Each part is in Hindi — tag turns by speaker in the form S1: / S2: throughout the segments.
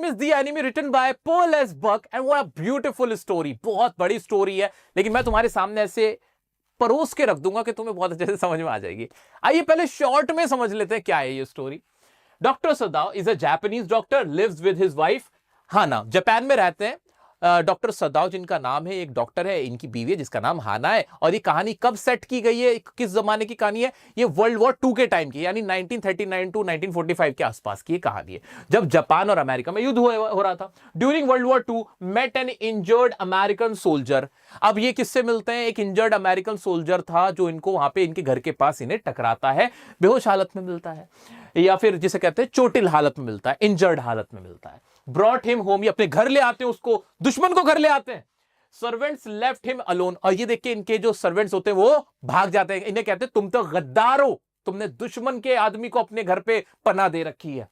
S1: Name is the enemy, written by Paul S Buck, and what a beautiful story. बहुत बड़ी स्टोरी है, लेकिन मैं तुम्हारे सामने ऐसे परोस के रख दूंगा कि तुम्हें बहुत अच्छे से समझ में आ जाएगी। आइए पहले शॉर्ट में समझ लेते हैं क्या है ये story. Doctor Sadao is a Japanese doctor, lives with his wife Hana. Japan में रहते हैं डॉक्टर सदाओ जिनका नाम है, एक डॉक्टर है, इनकी बीवी है जिसका नाम हाना है। और ये कहानी कब सेट की गई है, किस जमाने की कहानी है? ये वर्ल्ड वॉर 2 के टाइम की, यानी 1939 टू 1945 के आसपास की कहानी है, जब जापान और अमेरिका में युद्ध हो रहा था। During world war 2 met an injured American soldier. अब ये किससे मिलते हैं? एक इंजर्ड अमेरिकन सोल्जर था जो इनको वहां पे इनके घर के पास इन्हें टकराता है, बेहोश हालत में मिलता है, या फिर जिसे कहते हैं चोटिल हालत में मिलता है, इंजर्ड हालत में मिलता है। ब्रॉट हिम होम, ये अपने घर ले आते हैं उसको, दुश्मन को घर ले आते हैं। सर्वेंट्स लेफ्ट हिम अलोन, और ये देखिए इनके जो सर्वेंट्स होते हैं वो भाग जाते हैं। इन्हें कहते हैं तुम तो गद्दार हो, तुमने दुश्मन के आदमी को अपने घर पे पनाह दे रखी है।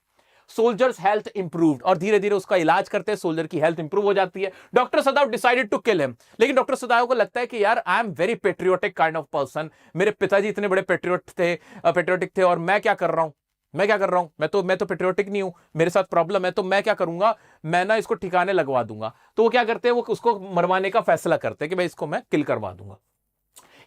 S1: सोल्जर्स हेल्थ इंप्रूव्ड, और धीरे धीरे उसका इलाज करते हैं, सोल्जर की हेल्थ इंप्रूव हो जाती है। Doctor Sadao decided to kill him, लेकिन डॉक्टर सदाव को लगता है कि यार I am very patriotic kind of person, मेरे पिताजी इतने बड़े पेट्रियोटिक थे और मैं क्या कर रहा हूं, मैं तो पेट्रियोटिक नहीं हूं, मेरे साथ प्रॉब्लम है, तो मैं क्या करूंगा, मैं ना इसको ठिकाने लगवा दूंगा। तो वो क्या करते हैं, वो उसको मरवाने का फैसला करते हैं कि भाई इसको मैं किल करवा दूंगा।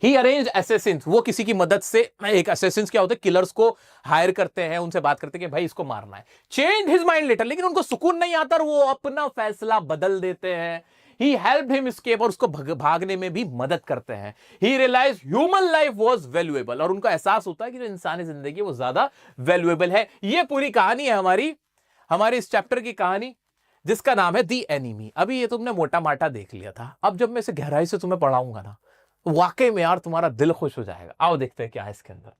S1: ही अरेंज assassins, वो किसी की मदद से, एक assassins क्या होते हैं, किलर्स को हायर करते हैं, उनसे बात करते हैं कि भाई इसको मारना है। चेंज हिज माइंड लेटर, लेकिन उनको सुकून नहीं आता और वो अपना फैसला बदल देते हैं। He helped him escape, और उसको भागने में भी मदद करते हैं। He realized human life was valuable, और उनको एहसास होता है कि जो इंसानी जिंदगी वो ज्यादा वैल्यूएबल है। ये पूरी कहानी है हमारी इस चैप्टर की कहानी, जिसका नाम है दी एनिमी। अभी ये तुमने मोटा माटा देख लिया था, अब जब मैं इसे गहराई से तुम्हें पढ़ाऊंगा ना, वाकई में यार तुम्हारा दिल खुश हो जाएगा। आओ देखते हैं क्या है इसके अंदर।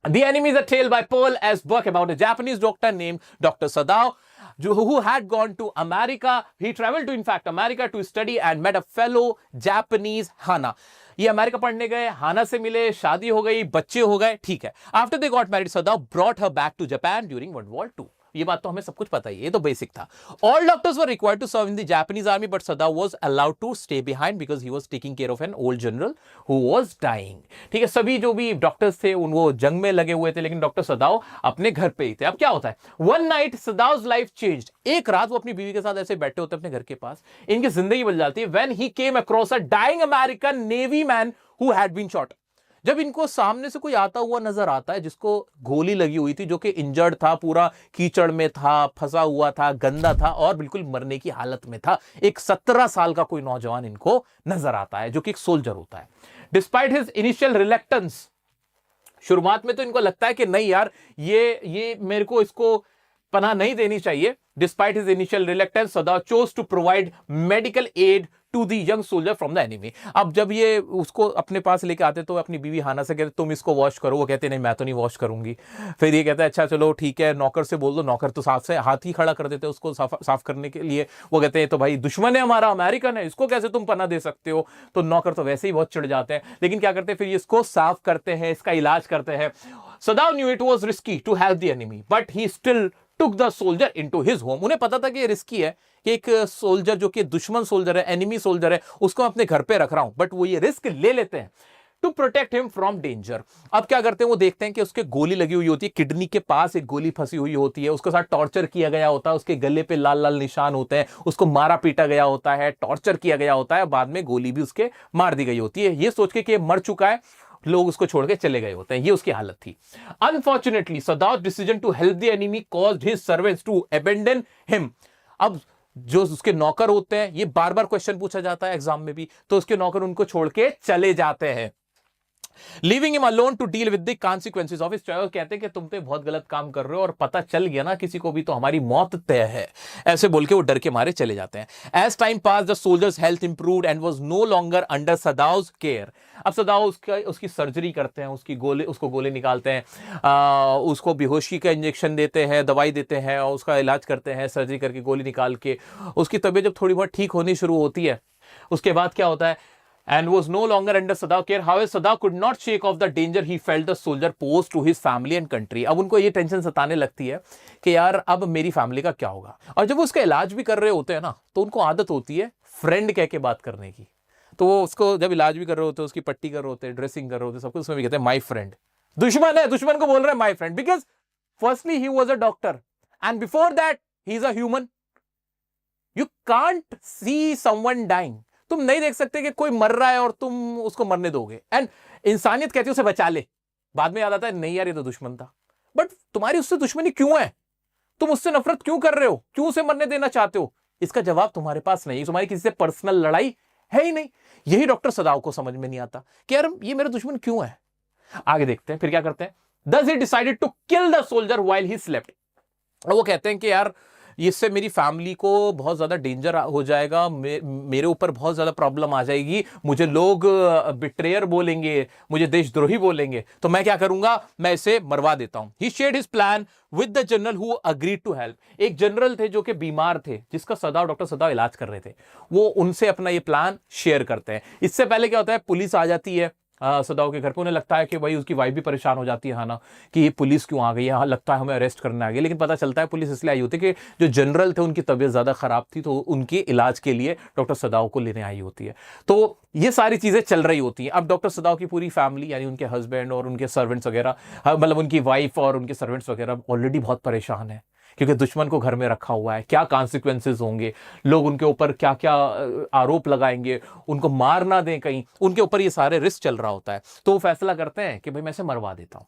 S1: The Enemy is a tale by Paul S. Buck about a Japanese doctor named Dr. Sadao, who had gone to America. He traveled to, in fact, America to study and met a fellow Japanese Hana. ये अमेरिका पढ़ने गए, हाना से मिले, शादी हो गई, बच्चे हो गए, ठीक है। After they got married, Sadao brought her back to Japan during World War II. ये बात तो हमें सब कुछ पता ही है, ये तो बेसिक था। All doctors were required to serve in the Japanese army, but Sadao was allowed to stay behind because he was taking care of an old general who was dying. ठीक है, सभी जो भी डॉक्टर्स थे वो जंग में लगे हुए थे, लेकिन डॉक्टर सदाओ अपने घर पे ही थे। अब क्या होता है, one night Sadao's life changed. एक रात वो अपनी बीवी के साथ ऐसे बैठे होते अपने घर के पास, इनकी जिंदगी बदल जाती है। When he came across a dying American Navy man who had been shot. जब इनको सामने से कोई आता हुआ नजर आता है जिसको गोली लगी हुई थी, जो कि इंजर्ड था, पूरा कीचड़ में था, फंसा हुआ था, गंदा था और बिल्कुल मरने की हालत में था। एक 17 साल का कोई नौजवान इनको नजर आता है जो कि एक सोल्जर होता है। डिस्पाइट हिज इनिशियल रिलेक्टेंस, शुरुआत में तो इनको लगता है कि नहीं यार ये मेरे को इसको पनाह नहीं देनी चाहिए। Despite his initial reluctance, Sadao chose to provide medical aid to the young soldier from the enemy. अब जब ये उसको अपने पास लेके आते तो अपनी बीवी हाना से कहते तुम इसको वॉश करो, वो कहते नहीं मैं तो नहीं वॉश करूंगी। फिर ये कहता है अच्छा चलो ठीक है, नौकर से बोल दो, नौकर तो साफ से हाथ ही खड़ा कर देते उसको साफ करने के लिए। वो कहते हैं तो भाई दुश्मन है हमारा, अमेरिकन है, इसको कैसे तुम पनाह दे सकते हो। तो नौकर तो वैसे ही बहुत चिढ़ जाते हैं, लेकिन क्या करते हैं फिर इसको साफ करते हैं, इसका इलाज करते हैं। Sadao knew it was risky to help the enemy, but he still took the soldier into his home. उन्हें पता था कि ये रिस्की है कि एक सोल्जर जो कि दुश्मन सोल्जर है, एनिमी सोल्जर है, उसको मैं अपने घर पे रख रहा हूं, बट वो ये रिस्क ले लेते हैं to protect him from danger. अब क्या करते हैं, वो देखते हैं कि उसके गोली लगी हुई होती है, किडनी के पास एक गोली फंसी हुई होती है, उसके साथ टॉर्चर किया गया होता है, उसके गले पे लाल लाल निशान होते हैं, उसको मारा पीटा गया होता है, टॉर्चर किया गया होता है, बाद में गोली भी उसके मार दी गई होती है। ये सोच के कि ये मर चुका है, लोग उसको छोड़ के चले गए होते हैं, ये उसकी हालत थी। Unfortunately Sadao's decision to help the enemy caused his servants to abandon him. अब जो उसके नौकर होते हैं, ये बार बार क्वेश्चन पूछा जाता है एग्जाम में भी, तो उसके नौकर उनको छोड़ के चले जाते हैं। Leaving him alone to deal with the consequences of his choice. कहते हैं कि तुम तो बहुत गलत काम कर रहे हो और पता चल गया ना किसी को भी तो हमारी मौत तय है, ऐसे बोल के वो डर के मारे चले जाते हैं। As time passed the soldier's health improved and was no longer under Sadao's care. अब सदाओ उसकी सर्जरी करते हैं, उसको गोले निकालते हैं, उसको बेहोशी का इंजेक्शन देते हैं, दवाई देते हैं और उसका इलाज करते हैं, सर्जरी करके गोली निकाल के। उसकी तबीयत जब थोड़ी बहुत ठीक होनी शुरू होती है, उसके बाद क्या होता है, and was no longer under Sadao care. However, Sadao could not shake off the danger he felt the soldier posed to his family and country. अब उनको ये टेंशन सताने लगती है कि यार अब मेरी फैमिली का क्या होगा। और जब वो उसका इलाज भी कर रहे होते हैं ना, तो उनको आदत होती है फ्रेंड कह के बात करने की। तो वो उसको जब इलाज भी कर रहे होते हैं, उसकी पट्टी कर रहे होते हैं, ड्रेसिंग कर रहे होते हैं, सब कुछ, उसमें भी कहते हैं माई फ्रेंड। दुश्मन है, दुश्मन को बोल रहे हैं my friend, because firstly he was a doctor and before that he is a human. You can't see someone dying, तुम नहीं देख सकते कि कोई मर रहा है और तुम उसको मरने दोगे। एंड इंसानियत कहती है उसे बचा ले, बाद में याद आता है नहीं यार ये तो दुश्मन था। बट तुम्हारी उससे दुश्मनी क्यों है, तुम उससे नफरत क्यों कर रहे हो, क्यों उसे मरने देना चाहते हो? इसका जवाब तुम्हारे पास नहीं, तुम्हारी किसी से पर्सनल लड़ाई है ही नहीं। यही डॉक्टर सदाव को समझ में नहीं आता कि यार ये मेरा दुश्मन क्यों है। आगे देखते हैं फिर क्या करते हैं। Thus he decided to kill the soldier while he slept। वो कहते हैं कि यार इससे मेरी फैमिली को बहुत ज्यादा डेंजर हो जाएगा, मेरे ऊपर बहुत ज्यादा प्रॉब्लम आ जाएगी, मुझे लोग बिट्रेयर बोलेंगे, मुझे देशद्रोही बोलेंगे, तो मैं क्या करूंगा, मैं इसे मरवा देता हूं। He shared his plan with the general who agreed to help। एक जनरल थे जो कि बीमार थे, जिसका सदाव डॉक्टर सदाव इलाज कर रहे थे, वो उनसे अपना ये प्लान शेयर करते हैं। इससे पहले क्या होता है, पुलिस आ जाती है सदाव के घर पे। उन्हें लगता है कि भाई उसकी वाइफ भी परेशान हो जाती है हाँ ना, कि ये पुलिस क्यों आ गई है, हाँ लगता है हमें अरेस्ट करने आ गई। लेकिन पता चलता है पुलिस इसलिए आई होती है कि जो जनरल थे उनकी तबीयत ज्यादा खराब थी, तो उनके इलाज के लिए डॉक्टर सदाव को लेने आई होती है। तो ये सारी चीजें चल रही होती हैं। अब डॉक्टर सदाव की पूरी फैमिली यानी उनके हस्बैंड और उनके सर्वेंट्स वगैरह, मतलब उनकी वाइफ और उनके सर्वेंट्स वगैरह ऑलरेडी बहुत परेशान है, क्योंकि दुश्मन को घर में रखा हुआ है। क्या कॉन्सिक्वेंसेस होंगे, लोग उनके ऊपर क्या क्या आरोप लगाएंगे, उनको मार ना दें कहीं, उनके ऊपर ये सारे रिस्क चल रहा होता है। तो वो फैसला करते हैं कि भाई मैं इसे मरवा देता हूं।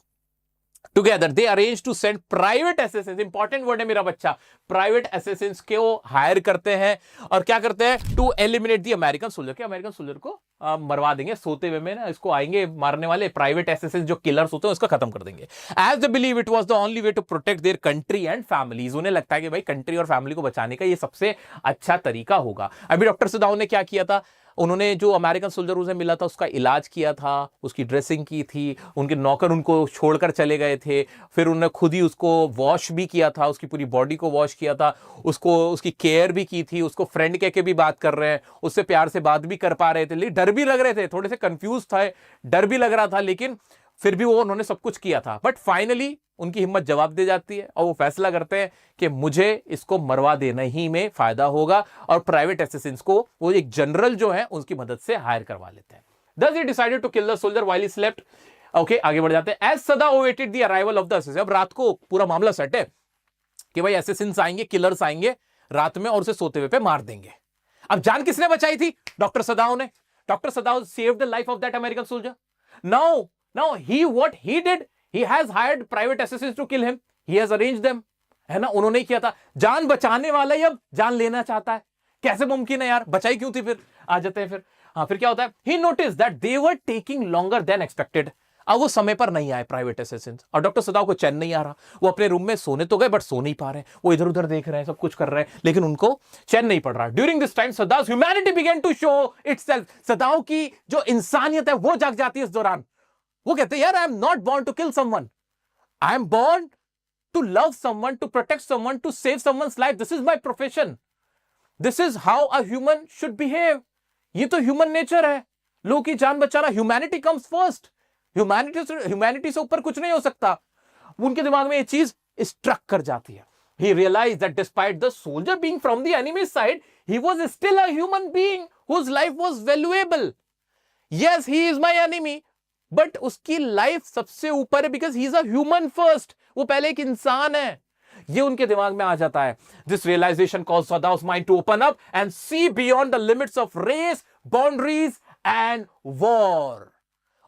S1: Together they arrange to send private assistants, important word है मेरा बच्चा, प्राइवेट असिस्टेंट्स को हायर करते हैं और क्या करते हैं, to eliminate the American soldier, के अमेरिकन सोल्जर को मरवा देंगे सोते हुए में ना, इसको आएंगे मारने वाले प्राइवेट असिस्टेंट्स जो किलर्स होते हैं उसको खत्म कर देंगे। As they believe it was the only way to protect their country and families, उन्हें लगता है कि भाई कंट्री और फैमिली को बचाने का ये सबसे अच्छा तरीका होगा। अभी डॉक्टर सदाव ने क्या किया था, उन्होंने जो अमेरिकन सोल्जर उसे मिला था उसका इलाज किया था, उसकी ड्रेसिंग की थी, उनके नौकर उनको छोड़कर चले गए थे, फिर उन्होंने खुद ही उसको वॉश भी किया था, उसकी पूरी बॉडी को वॉश किया था, उसको उसकी केयर भी की थी, उसको फ्रेंड कह के भी बात कर रहे हैं, उससे प्यार से बात भी कर पा रहे थे, लेकिन डर भी लग रहे थे, थोड़े से कंफ्यूज था, डर भी लग रहा था, लेकिन फिर भी वो उन्होंने सब कुछ किया था। बट फाइनली उनकी हिम्मत जवाब दे जाती है और वो फैसला करते हैं कि मुझे इसको मरवा देना ही में फायदा होगा, और प्राइवेट असिस्टेंट्स को वो एक जनरल जो है उसकी मदद से हायर करवा लेते हैं। Thus he decided to kill the soldier while he slept। Okay आगे बढ़ जाते हैं। As Sada awaited the arrival of the assassin, अब रात को पूरा मामला सेट है कि भाई असिस्टेंट्स आएंगे, किलर्स आएंगे रात में और उसे सोते हुए पे मार देंगे। अब जान किसने बचाई थी, डॉक्टर सदाव ने। Doctor सदाव saved the life of that American soldier। Now what he did, he has hired private assistants to kill him, he has arranged them, है ना, उन्होंने किया था। जान बचाने वाला ही अब जान लेना चाहता है, कैसे मुमकिन है यार, बचाई क्यों थी फिर, आ जाते हैं फिर। हाँ फिर क्या होता है, he noticed that they were taking longer than expected। अब वो समय पर नहीं आए प्राइवेट असिस्टेंट्स, और डॉक्टर सदाव को चैन नहीं आ रहा, वो अपने रूम में सोने तो गए बट सो नहीं पा रहे, वो इधर उधर देख रहे हैं, सब कुछ कर रहे हैं, लेकिन उनको चैन नहीं पड़ रहा। During this time Sadao humanity began to show itself, Sadao की जो इंसानियत है वो जाग जाती है इस दौरान। वो कहते हैं यार I am not born to kill someone, I am born to love someone, to protect someone, to save someone's life, this is my profession, this is how a human should behave. ये तो ह्यूमन नेचर है, लोगों की जान बचाना, ह्यूमैनिटी कम्स फर्स्ट, ह्यूमैनिटी से ऊपर कुछ नहीं हो सकता। उनके दिमाग में ये चीज स्ट्रक कर जाती है। He realized that despite the soldier being from the enemy side, he was still a human being whose life was valuable। Yes, he is my enemy, but उसकी लाइफ सबसे ऊपर है, because he is a human first, वो पहले एक इंसान है। ये उनके दिमाग में आ जाता है। This realization called Sadao's mind to open up and see beyond the limits of race, boundaries and war।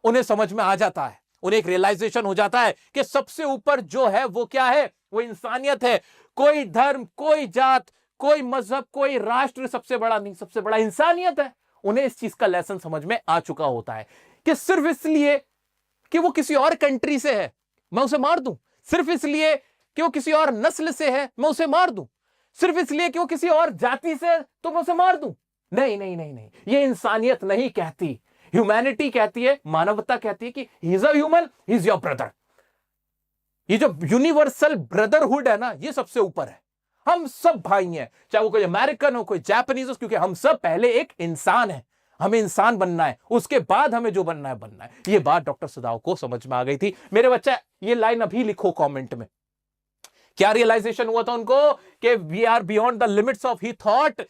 S1: उन्हें समझ में आ जाता है, उन्हें एक रियलाइजेशन हो जाता है कि सबसे ऊपर जो है वो क्या है, वो इंसानियत है। कोई धर्म, कोई जात, कोई मजहब, कोई राष्ट्र सबसे बड़ा नहीं, सबसे बड़ा इंसानियत है। उन्हें इस चीज का लेसन समझ में आ चुका होता है कि सिर्फ इसलिए कि वो किसी और कंट्री से है मैं उसे मार दूं, सिर्फ इसलिए कि वो किसी और नस्ल से है मैं उसे मार दूं, सिर्फ इसलिए कि वो किसी और जाति से है तो मैं उसे मार दूं। नहीं नहीं नहीं नहीं, ये इंसानियत नहीं कहती, ह्यूमैनिटी कहती है, मानवता कहती है कि ही is a human, he is your brother. ये जो यूनिवर्सल ब्रदरहुड है ना, ये सबसे ऊपर है। हम सब भाई हैं, चाहे वो कोई अमेरिकन हो, कोई जापानीज हो, क्योंकि हम सब पहले एक इंसान है। हमें इंसान बनना है, उसके बाद हमें जो बनना है बनना है। ये बात डॉक्टर सदाव को समझ में आ गई थी। मेरे बच्चा ये लाइन अभी लिखो कमेंट में, क्या रियलाइजेशन हुआ था उनको कि we are beyond the limits of, he thought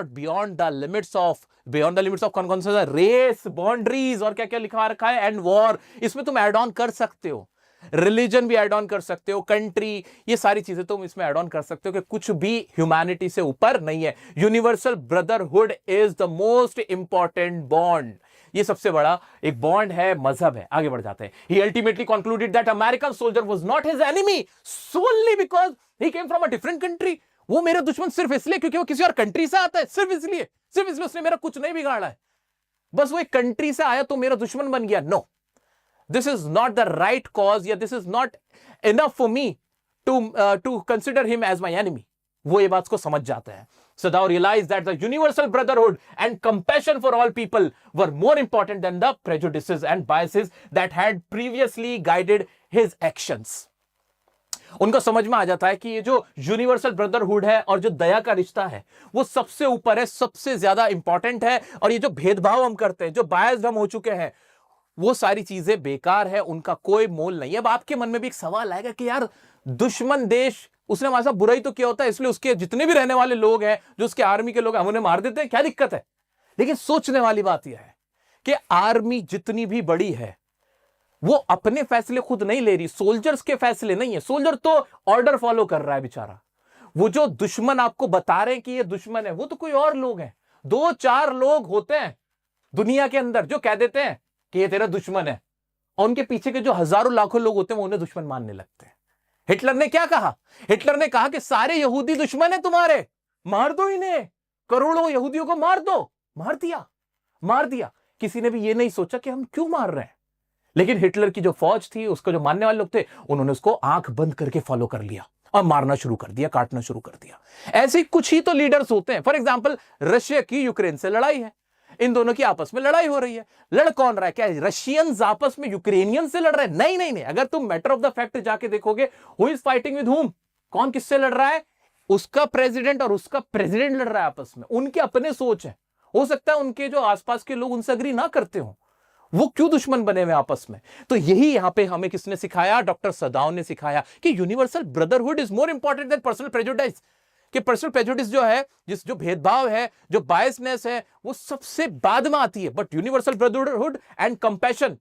S1: beyond the limits of, कौन कौन सा, रेस, बाउंड्रीज और क्या क्या लिखा रखा है, एंड वॉर। इसमें तुम एड ऑन कर सकते हो, रिलीजन भी ऐड ऑन कर सकते हो, कंट्री, ये सारी चीजें तुम इसमें ऐड ऑन कर सकते हो कि कुछ भी ह्यूमैनिटी से ऊपर नहीं है। Universal brotherhood is the most important bond, ये सबसे बड़ा एक बॉन्ड है, मजहब है। आगे बढ़ जाते हैं। He ultimately concluded that American soldier was not his enemy solely because he came from a different country. वो मेरा दुश्मन सिर्फ इसलिए क्योंकि वो किसी और कंट्री से आता है, सिर्फ इसलिए उसने मेरा कुछ नहीं बिगाड़ा है, बस वो एक कंट्री से आया तो मेरा दुश्मन बन गया। No, this is not the right cause, या this is not enough for me to consider him as my enemy. वो ये बात को समझ जाता है। Sadao realized that the universal brotherhood and compassion for all people were more important than the prejudices and biases that had previously guided his actions. उनको समझ में आ जाता है कि ये जो यूनिवर्सल ब्रदरहुड है और जो दया का रिश्ता है वो सबसे ऊपर है, सबसे ज्यादा इंपॉर्टेंट है, और ये जो भेदभाव हम करते हैं, जो बायस्ड हम हो चुके हैं, वो सारी चीजें बेकार है, उनका कोई मोल नहीं है। अब आपके मन में भी एक सवाल आएगा कि यार दुश्मन देश, उसने हमारे साथ बुराई तो किया होता है, इसलिए उसके जितने भी रहने वाले लोग हैं, जो उसके आर्मी के लोग हैं, हम उन्हें मार देते हैं, क्या दिक्कत है? लेकिन सोचने वाली बात यह है कि आर्मी जितनी भी बड़ी है वो अपने फैसले खुद नहीं ले रही, सोल्जर्स के फैसले नहीं है। सोल्जर तो ऑर्डर फॉलो कर रहा है बेचारा। वो जो दुश्मन आपको बता रहे हैं कि ये दुश्मन है, वो तो कोई और लोग हैं। 2-4 लोग होते हैं दुनिया के अंदर जो कह देते हैं कि ये तेरा दुश्मन है, और उनके पीछे के जो हजारों लाखों लोग होते हैं वो उन्हें दुश्मन मानने लगते हैं। हिटलर ने क्या कहा? हिटलर ने कहा कि सारे यहूदी दुश्मन है तुम्हारे, मार दो इन्हें, करोड़ों यहूदियों को मार दो। मार दिया। किसी ने भी ये नहीं सोचा कि हम क्यों मार रहे हैं। लेकिन हिटलर की जो फौज थी, उसको जो मानने वाले लोग थे, उन्होंने उसको आंख बंद करके फॉलो कर लिया और मारना शुरू कर दिया, काटना शुरू कर दिया। ऐसे कुछ ही तो लीडर्स होते हैं। फॉर एग्जाम्पल, रशिया की यूक्रेन से लड़ाई है, इन दोनों की आपस में लड़ाई हो रही है। लड़ कौन रहा है? क्या रशियंस आपस में यूक्रेनियन से लड़ रहे हैं? नहीं। अगर तुम मैटर ऑफ द फैक्ट जाके देखोगे, who is fighting with whom, कौन किससे लड़ रहा है? उसका प्रेसिडेंट और उसका प्रेसिडेंट लड़ रहा है आपस में। उनके अपने सोच है, हो सकता है उनके जो आसपास के लोग उनसे अग्री ना करते हो, वो क्यों दुश्मन बने हुए आपस में? तो यही यहां पे हमें किसने सिखाया? डॉक्टर सदाव ने सिखाया कि universal brotherhood is more important than personal prejudice. कि पर्सनल प्रेजुडिस जो है, जो भेदभाव है, जो बायसनेस है, वो सबसे बाद में आती है, but universal brotherhood and compassion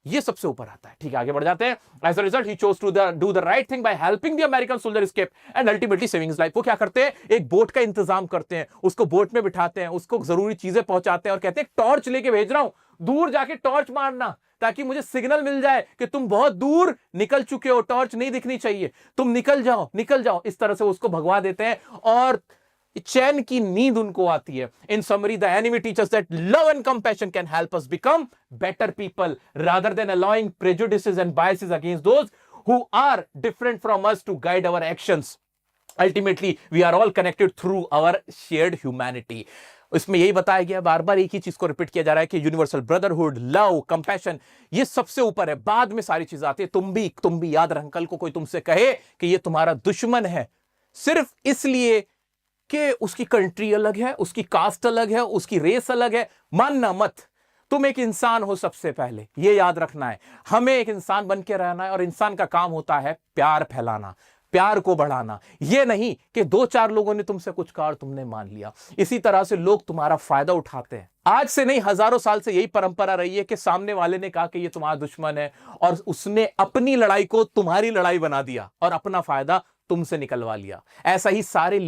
S1: ये सबसे ऊपर आता है। ठीक है, आगे बढ़ जाते हैं। As a result he chose to do the right thing by helping the American soldier escape and ultimately saving his life. वो क्या करते हैं? एक बोट का इंतजाम करते हैं, उसको बोट में बिठाते हैं, उसको जरूरी चीजें पहुंचाते हैं और कहते हैं टॉर्च लेके भेज रहा हूं, दूर जाके टॉर्च मारना ताकि मुझे सिग्नल मिल जाए कि तुम बहुत दूर निकल चुके हो, टॉर्च नहीं दिखनी चाहिए, तुम निकल जाओ। इस तरह से उसको भगवा देते हैं और चैन की नींद उनको आती है। In summary, the enemy teaches that love and compassion can help us become better people rather than allowing prejudices and biases against those who are different from us to guide our actions. Ultimately we are all connected through our shared humanity. इसमें यही बताया गया, बार बार एक ही चीज को रिपीट किया जा रहा है कि यूनिवर्सल ब्रदरहुड, लव, कंपैशन ये सबसे ऊपर है, बाद में सारी चीजें आती है। तुम भी याद रख, कल को कोई तुमसे कहे कि ये तुम्हारा दुश्मन है सिर्फ इसलिए कि उसकी कंट्री अलग है, उसकी कास्ट अलग है, उसकी रेस अलग है, मानना मत। तुम एक इंसान हो, सबसे पहले ये याद रखना है। हमें एक इंसान बन के रहना है और इंसान का काम होता है प्यार फैलाना, प्यार को बढ़ाना। यह नहीं कि 2-4 लोगों ने तुमसे कुछ कहा और तुमने मान लिया। इसी तरह से लोग तुम्हारा फायदा उठाते हैं। आज से नहीं, हजारों साल से यही परंपरा रही है कि सामने वाले ने कहा कि ये तुम्हारा दुश्मन है और उसने अपनी लड़ाई को तुम्हारी लड़ाई बना दिया और अपना फायदा तुमसे निकलवा लिया। ऐसा ही सारे